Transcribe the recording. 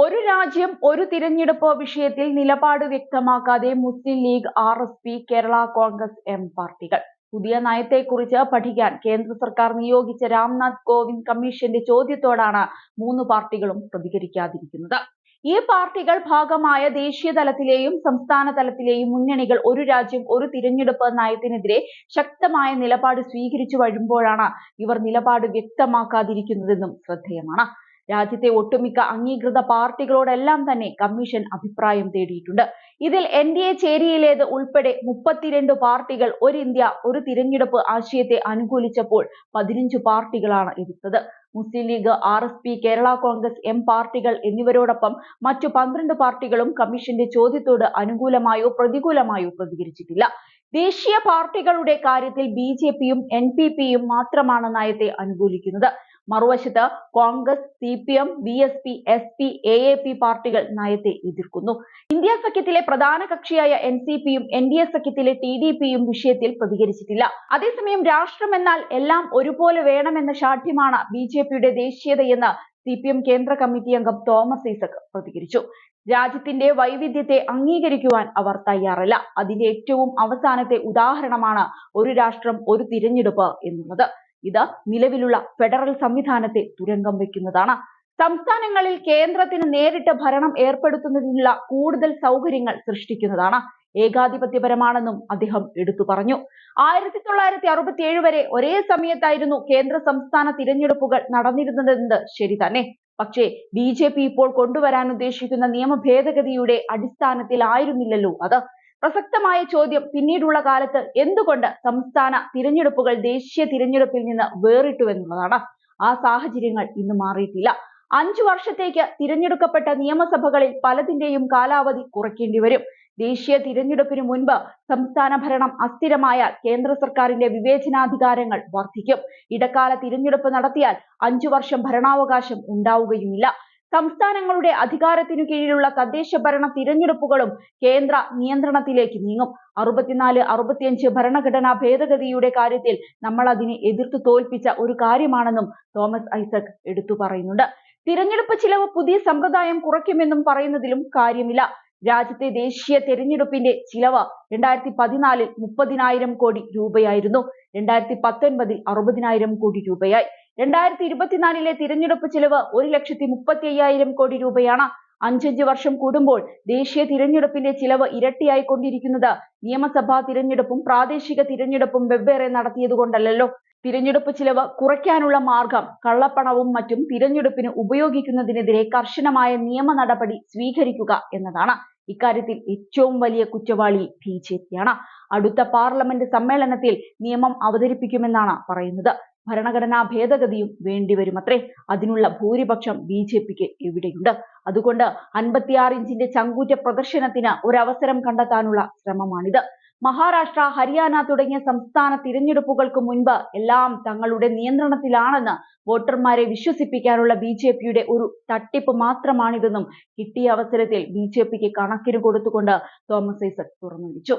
ഒരു രാജ്യം ഒരു തിരഞ്ഞെടുപ്പ് വിഷയത്തിൽ നിലപാട് വ്യക്തമാക്കാതെ മുസ്ലിം ലീഗ്, ആർഎസ്പി, കേരള കോൺഗ്രസ് എം പാർട്ടികൾ. പുതിയ നയത്തെക്കുറിച്ച് പഠിക്കാൻ കേന്ദ്ര സർക്കാർ നിയോഗിച്ച രാംനാഥ് കോവിന്ദ് കമ്മീഷന്റെ ചോദ്യത്തോടാണ് മൂന്ന് പാർട്ടികളും പ്രതികരിക്കാതിരിക്കുന്നത്. ഈ പാർട്ടികൾ ഭാഗമായ ദേശീയ തലത്തിലെയും സംസ്ഥാന തലത്തിലെയും മുന്നണികൾ ഒരു രാജ്യം ഒരു തിരഞ്ഞെടുപ്പ് നയത്തിനെതിരെ ശക്തമായ നിലപാട് സ്വീകരിച്ചു വരുമ്പോഴാണ് ഇവർ നിലപാട് വ്യക്തമാക്കാതിരിക്കുന്നതെന്നും ശ്രദ്ധേയമാണ്. രാജ്യത്തെ ഒട്ടുമിക്ക അംഗീകൃത പാർട്ടികളോടെല്ലാം തന്നെ കമ്മീഷൻ അഭിപ്രായം തേടിയിട്ടുണ്ട്. ഇതിൽ NDA ചേരിയിലേത് ഉൾപ്പെടെ 32 പാർട്ടികൾ ഒരു ഇന്ത്യ ഒരു തിരഞ്ഞെടുപ്പ് ആശയത്തെ അനുകൂലിച്ചപ്പോൾ 15 പാർട്ടികളാണ് എതിർത്തത്. മുസ്ലിം ലീഗ്, ആർഎസ്പി, കേരള കോൺഗ്രസ് എം പാർട്ടികൾ എന്നിവരോടൊപ്പം മറ്റു 12 പാർട്ടികളും കമ്മീഷന്റെ ചോദ്യത്തോട് അനുകൂലമായോ പ്രതികൂലമായോ പ്രതികരിച്ചിട്ടില്ല. ദേശീയ പാർട്ടികളുടെ കാര്യത്തിൽ BJPയും NPPയും മാത്രമാണ് നയത്തെ അനുകൂലിക്കുന്നത്. മറുവശത്ത് Congress, CPM, BSP, SP, AAP പാർട്ടികൾ നയത്തെ എതിർക്കുന്നു. ഇന്ത്യ സഖ്യത്തിലെ പ്രധാന കക്ഷിയായ NCPയും NDA സഖ്യത്തിലെ TDPയും വിഷയത്തിൽ പ്രതികരിച്ചിട്ടില്ല. അതേസമയം രാഷ്ട്രമെന്നാൽ എല്ലാം ഒരുപോലെ വേണമെന്ന ശാഠ്യമാണ് BJPയുടെ ദേശീയതയെന്ന് CPM കേന്ദ്ര കമ്മിറ്റി അംഗം തോമസ് ഐസക് പ്രതികരിച്ചു. രാജ്യത്തിന്റെ വൈവിധ്യത്തെ അംഗീകരിക്കുവാൻ അവർ തയ്യാറല്ല. അതിന്റെ ഏറ്റവും അവസാനത്തെ ഉദാഹരണമാണ് ഒരു രാഷ്ട്രം ഒരു തിരഞ്ഞെടുപ്പ് എന്നുള്ളത്. ഇത് നിലവിലുള്ള ഫെഡറൽ സംവിധാനത്തെ തുരങ്കം വെക്കുന്നതാണ്. സംസ്ഥാനങ്ങളിൽ കേന്ദ്രത്തിന് നേരിട്ട് ഭരണം ഏർപ്പെടുത്തുന്നതിനുള്ള കൂടുതൽ സൗകര്യങ്ങൾ സൃഷ്ടിക്കുന്നതാണ്. ഏകാധിപത്യപരമാണെന്നും അദ്ദേഹം എടുത്തു പറഞ്ഞു. 1967 വരെ ഒരേ സമയത്തായിരുന്നു കേന്ദ്ര സംസ്ഥാന തിരഞ്ഞെടുപ്പുകൾ നടന്നിരുന്നതെന്നത് ശരി തന്നെ. പക്ഷേ BJP ഇപ്പോൾ കൊണ്ടുവരാൻ ഉദ്ദേശിക്കുന്ന നിയമ ഭേദഗതിയുടെ അടിസ്ഥാനത്തിലായിരുന്നില്ലല്ലോ അത്. പ്രസക്തമായ ചോദ്യം പിന്നീടുള്ള കാലത്ത് എന്തുകൊണ്ട് സംസ്ഥാന തിരഞ്ഞെടുപ്പുകൾ ദേശീയ തിരഞ്ഞെടുപ്പിൽ നിന്ന് വേറിട്ടുവെന്നുള്ളതാണ്. ആ സാഹചര്യങ്ങൾ ഇന്ന് മാറിയിട്ടില്ല. 5 വർഷത്തേക്ക് തിരഞ്ഞെടുക്കപ്പെട്ട നിയമസഭകളിൽ പലതിന്റെയും കാലാവധി കുറയ്ക്കേണ്ടി വരും. ദേശീയ തിരഞ്ഞെടുപ്പിന് മുൻപ് സംസ്ഥാന ഭരണം അസ്ഥിരമായാൽ കേന്ദ്ര സർക്കാരിന്റെ വിവേചനാധികാരങ്ങൾ വർദ്ധിക്കും. ഇടക്കാല തിരഞ്ഞെടുപ്പ് നടത്തിയാൽ 5 വർഷം ഭരണാവകാശം ഉണ്ടാവുകയുമില്ല. സംസ്ഥാനങ്ങളുടെ അധികാരത്തിനു കീഴിലുള്ള തദ്ദേശ ഭരണ തിരഞ്ഞെടുപ്പുകളും കേന്ദ്ര നിയന്ത്രണത്തിലേക്ക് നീങ്ങും. 64-65 ഭരണഘടനാ ഭേദഗതിയുടെ കാര്യത്തിൽ നമ്മൾ അതിനെ എതിർത്ത് തോൽപ്പിച്ച ഒരു കാര്യമാണെന്നും തോമസ് ഐസക് എടുത്തു പറയുന്നുണ്ട്. തിരഞ്ഞെടുപ്പ് ചിലവ് പുതിയ സമ്പ്രദായം കുറയ്ക്കുമെന്നും പറയുന്നതിലും കാര്യമില്ല. രാജ്യത്തെ ദേശീയ തെരഞ്ഞെടുപ്പിന്റെ ചിലവ് 2014 30,000 കോടി രൂപയായിരുന്നു. 2019 60,000 കോടി രൂപയായി. 2024 തിരഞ്ഞെടുപ്പ് ചിലവ് 1,35,000 കോടി രൂപയാണ്. 5 വർഷം കൂടുമ്പോൾ ദേശീയ തിരഞ്ഞെടുപ്പിന്റെ ചിലവ് ഇരട്ടിയായിക്കൊണ്ടിരിക്കുന്നത് നിയമസഭാ തിരഞ്ഞെടുപ്പും പ്രാദേശിക തിരഞ്ഞെടുപ്പും വെവ്വേറെ നടത്തിയതുകൊണ്ടല്ലോ. തിരഞ്ഞെടുപ്പ് ചിലവ് കുറയ്ക്കാനുള്ള മാർഗം കള്ളപ്പണവും മറ്റും തിരഞ്ഞെടുപ്പിന് ഉപയോഗിക്കുന്നതിനെതിരെ കർശനമായ നിയമ നടപടി സ്വീകരിക്കുക എന്നതാണ്. ഇക്കാര്യത്തിൽ ഏറ്റവും വലിയ കുറ്റവാളി BJPയാണ്. അടുത്ത പാർലമെന്റ് സമ്മേളനത്തിൽ നിയമം അവതരിപ്പിക്കുമെന്നാണ് പറയുന്നത്. ഭരണഘടനാ ഭേദഗതിയും വേണ്ടിവരുമത്രേ. അതിനുള്ള ഭൂരിപക്ഷം BJPക്ക് എവിടെയുണ്ട്? അതുകൊണ്ട് 56 ഇഞ്ചിന്റെ ചങ്കൂറ്റ പ്രദർശനത്തിന് ഒരവസരം കണ്ടെത്താനുള്ള ശ്രമമാണിത്. മഹാരാഷ്ട്ര, ഹരിയാന തുടങ്ങിയ സംസ്ഥാന തിരഞ്ഞെടുപ്പുകൾക്ക് മുൻപ് എല്ലാം തങ്ങളുടെ നിയന്ത്രണത്തിലാണെന്ന് വോട്ടർമാരെ വിശ്വസിപ്പിക്കാനുള്ള BJPയുടെ ഒരു തട്ടിപ്പ് മാത്രമാണിതെന്നും കിട്ടിയ അവസരത്തിൽ BJPക്ക് കണക്കിന് കൊടുത്തുകൊണ്ട് തോമസ് ഐസക് തുറന്നടിച്ചു.